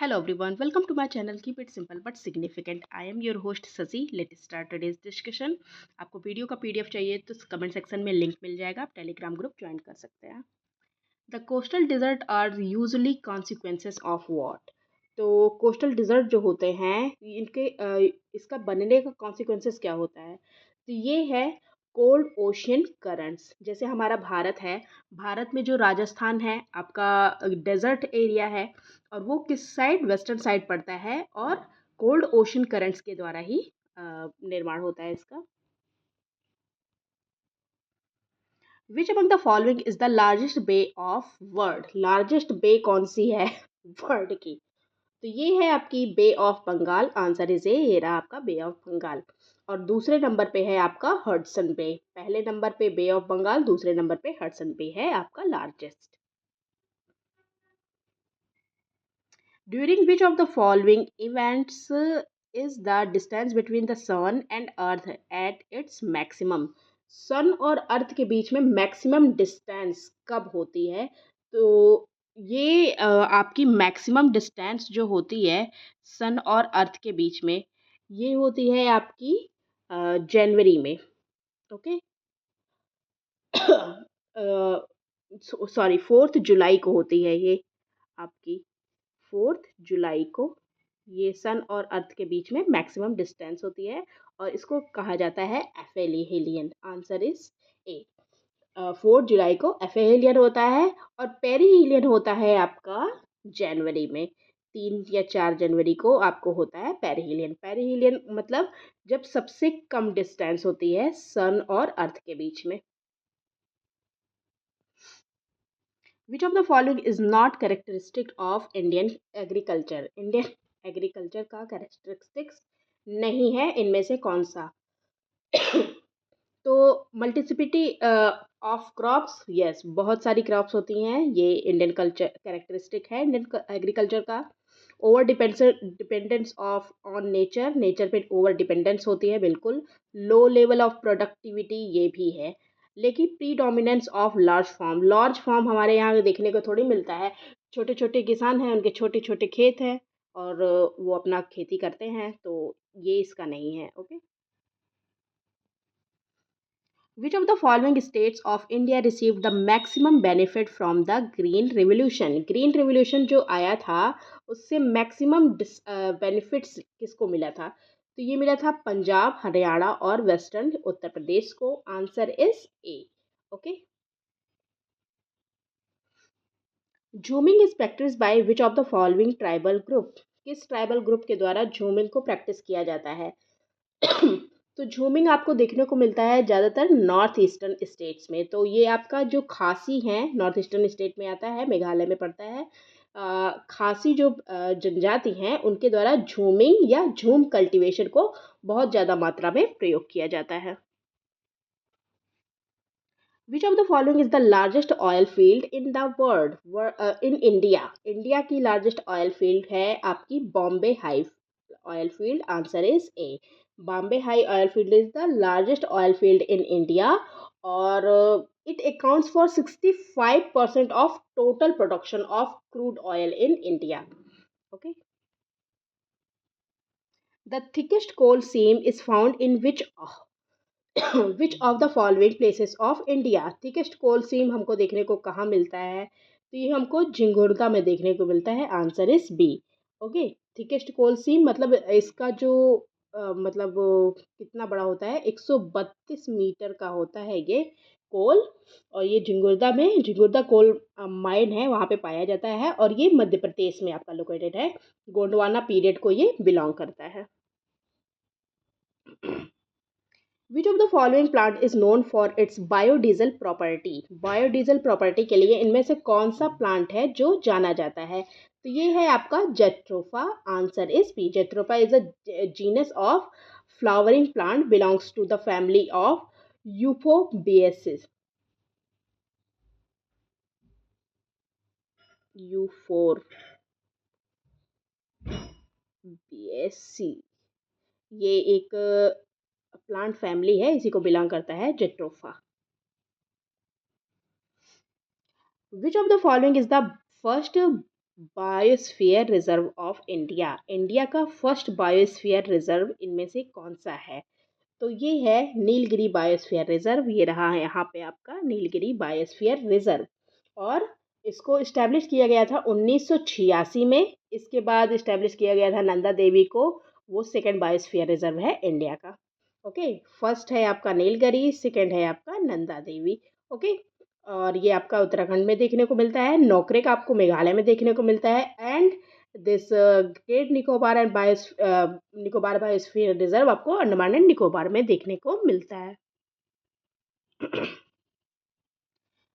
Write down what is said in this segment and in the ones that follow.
Hello everyone, welcome to my channel. Keep it simple but significant. I am your host Sasi. Let's start today's discussion. आपको video का PDF चाहिए तो comment section में link मिल जाएगा, आप Telegram group join कर सकते हैं. The coastal desert are usually consequences of what. तो कोस्टल डिजर्ट जो होते हैं इनके इसका बनने का कॉन्सिक्वेंसेस क्या होता है. तो ये है कोल्ड ओशियन करंट्स. जैसे हमारा भारत है, भारत में जो राजस्थान है आपका डेजर्ट एरिया है, और वो किस साइड, वेस्टर्न साइड पड़ता है, और कोल्ड ओशियन करंट्स के द्वारा ही निर्माण होता है इसका. Which among the following is the largest bay of world. Largest bay कौन सी है वर्ल्ड की. तो ये है आपकी bay of Bengal. Answer is A, ये रहा आपका बे ऑफ बंगाल. और दूसरे नंबर पे है आपका हडसन बे. पहले नंबर पे बे ऑफ बंगाल, दूसरे नंबर पे हडसन बे है आपका largest. During which of the following events is the distance between the sun and earth at its maximum. Sun और अर्थ के बीच में मैक्सिमम डिस्टेंस कब होती है. तो ये आपकी मैक्सिमम डिस्टेंस जो होती है सन और अर्थ के बीच में, ये होती है आपकी जनवरी में. ओके. सॉरी, 4 जुलाई को होती है ये आपकी. 4 जुलाई को ये सन और अर्थ के बीच में मैक्सिमम डिस्टेंस होती है, और इसको कहा जाता है एफेलिहेलियन. आंसर इज ए. 4 जुलाई को एफेलियन होता है, और पेरीहिलियन होता है आपका जनवरी में. 3 या 4 जनवरी को आपको होता है पेरीहिलियन. पेरीहिलियन मतलब जब सबसे कम डिस्टेंस होती है सन और अर्थ के बीच में. Which of the following is not characteristic of Indian agriculture? Indian agriculture का characteristics नहीं है, इनमें से कौन सा. तो मल्टीसिपिटी ऑफ क्रॉप्स, यस, बहुत सारी क्रॉप्स होती हैं, ये इंडियन कल्चर कैरेक्टरिस्टिक है इंडियन एग्रीकल्चर का. Over dependence of on nature, nature पे ओवर डिपेंडेंस होती है बिल्कुल. लो लेवल ऑफ प्रोडक्टिविटी, ये भी है. लेकिन predominance of large farm, large farm हमारे यहाँ देखने को थोड़ी मिलता है. छोटे छोटे किसान हैं, उनके छोटे छोटे खेत हैं, और वो अपना खेती करते हैं, तो ये इसका नहीं है. Okay. Which of the following states of India received the maximum benefit from the Green Revolution? Green Revolution जो आया था उससे मैक्सिमम बेनिफिट्स किसको मिला था. तो ये मिला था पंजाब, हरियाणा और वेस्टर्न उत्तर प्रदेश को. Answer is A. Okay. Jhuming is practice by which of the following tribal group. किस ट्राइबल ग्रुप के द्वारा झूमिंग को प्रैक्टिस किया जाता है. तो झूमिंग आपको देखने को मिलता है ज़्यादातर नॉर्थ ईस्टर्न स्टेट्स में. तो ये आपका जो खासी है, नॉर्थ ईस्टर्न स्टेट में आता है, मेघालय में पड़ता है. खासी जो जनजाति हैं उनके द्वारा झूमिंग या झूम कल्टीवेशन को बहुत ज़्यादा मात्रा में प्रयोग किया जाता है. Which of the following is the largest oil field in the world. In India. India की लार्जेस्ट ऑयल फील्ड है आपकी Bombay High oil field. Answer is A. Bombay High oil field is the largest oil field in India, और it accounts for 65% of total production of crude oil in India. Okay. The thickest coal seam is found in which of the following places of India. Thickest coal सीम हमको देखने को कहाँ मिलता है. तो ये हमको झिंगुरदा में देखने को मिलता है. Answer is B. Okay. Thickest coal seam मतलब इसका जो मतलब कितना बड़ा होता है, 132 मीटर का होता है ये कोल. और ये झिंगुरदा में, झिंगुरदा कोल माइन है, वहाँ पे पाया जाता है, और ये मध्य प्रदेश में आपका लोकेटेड है. गोंडवाना पीरियड को ये बिलोंग करता है. Which of the following plant is known for its biodiesel property? Biodiesel property के लिए इनमें से कौन सा प्लांट है जो जाना जाता है. तो ये है आपका jatropha. Answer is B. Jatropha is a genus of flowering plant belongs to the family of Euphobiaceae. Euphobiaceae, ये एक प्लांट फैमिली है, इसी को बिलोंग करता है jatropha. Which of the following is the first biosphere reserve of India. India का first biosphere reserve इनमें से कौन सा है? तो ये है नीलगिरी बायोस्फीयर रिजर्व। ये रहा है यहाँ पे आपका नीलगिरी बायोस्फीयर रिजर्व, और इसको इस्टेब्लिश किया गया था 1986 में। इसके बाद इस्टेब्लिश किया गया था नंदा देवी को। वो सेकंड बायोस्फीयर रिजर्व है इंडिया का। ओके, फर्स्ट है आपका नीलगिरी, सेकंड है आपका नंदा देवी। ओके, और ये आपका उत्तराखंड में देखने को मिलता है, नोकरेक आपको मेघालय में देखने को मिलता है, and this great Nicobar and Nicobar biosphere reserve आपको अंडमान एंड निकोबार में देखने को मिलता है।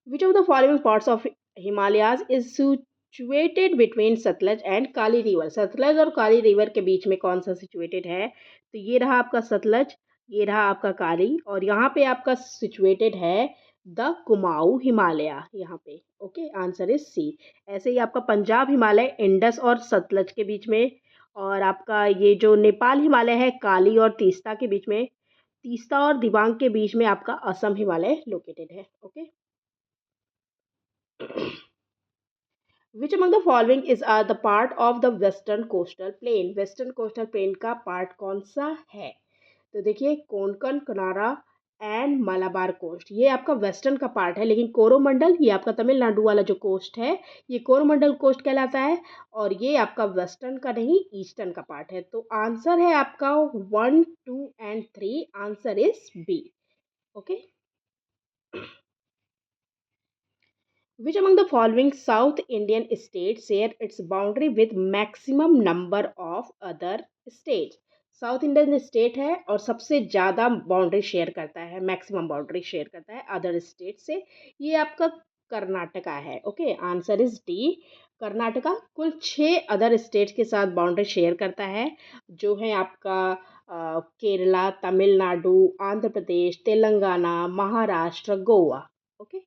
Which of the following parts of Himalayas is situated between Sutlej and Kali river? Sutlej और काली रिवर के बीच में कौन सा सिचुएटेड है? तो ये रहा आपका सतलज, ये रहा आपका काली, और यहाँ पे आपका सिचुएटेड है द कुमाऊं हिमालय यहाँ पे। Okay, answer is C. ऐसे ही आपका पंजाब हिमालय इंडस और सतलज के बीच में, और आपका ये जो नेपाल हिमालय है काली और तीस्ता के बीच में, तीस्ता और दिबांग के बीच में आपका असम हिमालय लोकेटेड है। Okay, Which among the following is the part of the western coastal plain? Western coastal plain का पार्ट कौन सा है? तो देखिए, कोंकण, कनारा एंड मलाबार कोस्ट, ये आपका वेस्टर्न का पार्ट है, लेकिन कोरोमंडल, ये आपका तमिलनाडु वाला जो कोस्ट है, ये कोरोमंडल कोस्ट कहलाता है, और ये आपका वेस्टर्न का नहीं ईस्टर्न का पार्ट है। तो आंसर है आपका 1, 2 and 3, answer is B. Okay, Which among the following South Indian states share its boundary with maximum number of other states? South Indian state है और सबसे ज़्यादा बाउंड्री शेयर करता है, मैक्सिमम बाउंड्री शेयर करता है अदर स्टेट से। ये आपका कर्नाटका है। Okay, answer is D. Karnataka कुल 6 अदर स्टेट के साथ बाउंड्री शेयर करता है, जो है आपका Kerala, Tamil Nadu, Andhra Pradesh, Telangana, Maharashtra, Goa. Okay,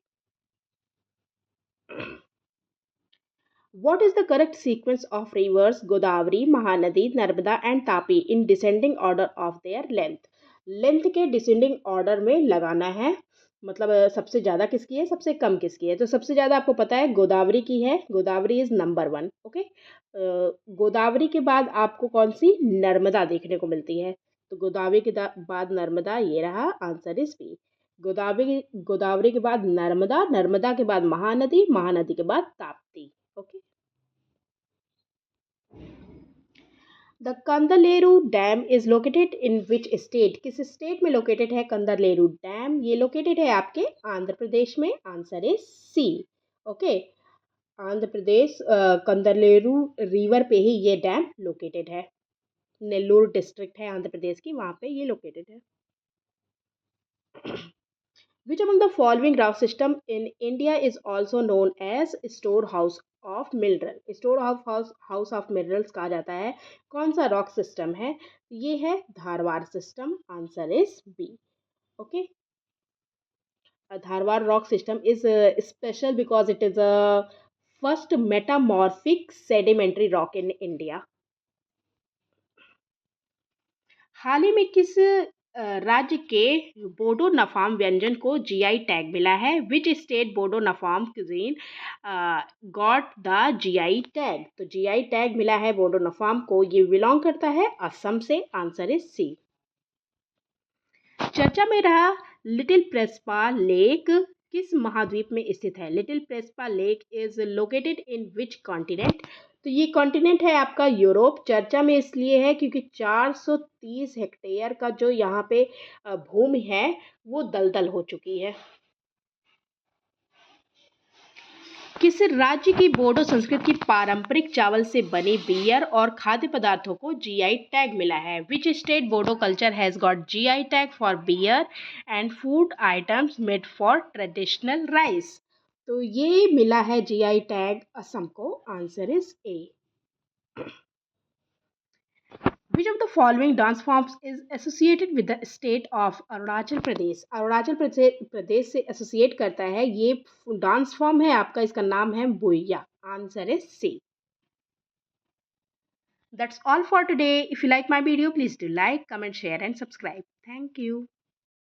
What is the correct sequence of rivers Godavari, Mahanadi, Narmada and Tapi in descending order of their length? Length के डिसेंडिंग ऑर्डर में लगाना है, मतलब सबसे ज़्यादा किसकी है, सबसे कम किसकी है? तो सबसे ज़्यादा आपको पता है गोदावरी की है, Godavari is number 1। Okay, Godavari के बाद आपको कौन सी? नर्मदा देखने को मिलती है। तो गोदावरी के बाद नर्मदा, ये रहा, answer is B. Godavari Godavari के बाद नर्मदा, नर्मदा के बाद महानदी, महानदी के बाद Tapti. Okay, the Kandaleru dam is located in which state? किस स्टेट में लोकेटेड है कंदलेरू डैम? ये लोकेटेड है आपके आंध्र प्रदेश में, answer is C. Okay, Andhra Pradesh, Kandaleru river पे ही ये डैम लोकेटेड है। नेल्लूर डिस्ट्रिक्ट है आंध्र प्रदेश की, वहाँ पे ये लोकेटेड है। Which among the following rock system in India is also known as storehouse of mineral? Storehouse of minerals कहा जाता है। कौन सा रॉक सिस्टम है? ये है Dharwar system, answer is B. Okay, Dharwar rock system is special because it is a first metamorphic sedimentary rock in India. हाल ही में किस राज्य के बोडो नफाम व्यंजन को जीआई टैग मिला है? Which state Bodo Napham cuisine got the GI tag? तो जीआई टैग मिला है बोडो नफाम को, ये बिलोंग करता है असम से, आंसर इज सी। चर्चा में रहा लिटिल प्रेस्पा लेक किस महाद्वीप में स्थित है? Little Prespa lake is located in which continent? तो ये कॉन्टिनेंट है आपका यूरोप। चर्चा में इसलिए है क्योंकि 430 हेक्टेयर का जो यहाँ पे भूमि है वो दलदल हो चुकी है। किस राज्य की बोडो संस्कृति की पारंपरिक चावल से बनी बियर और खाद्य पदार्थों को जीआई टैग मिला है? Which state Bodo culture has got GI tag for beer and food items made for traditional rice? तो ये मिला है जीआई टैग असम को, answer is A. Which of the following dance forms is associated with the state of Arunachal Pradesh? Arunachal Pradesh से associate करता है ये dance form है आपका, इसका नाम है Buiya, answer is C. That's all for today. If you like my video, please do like, comment, share and subscribe. Thank you.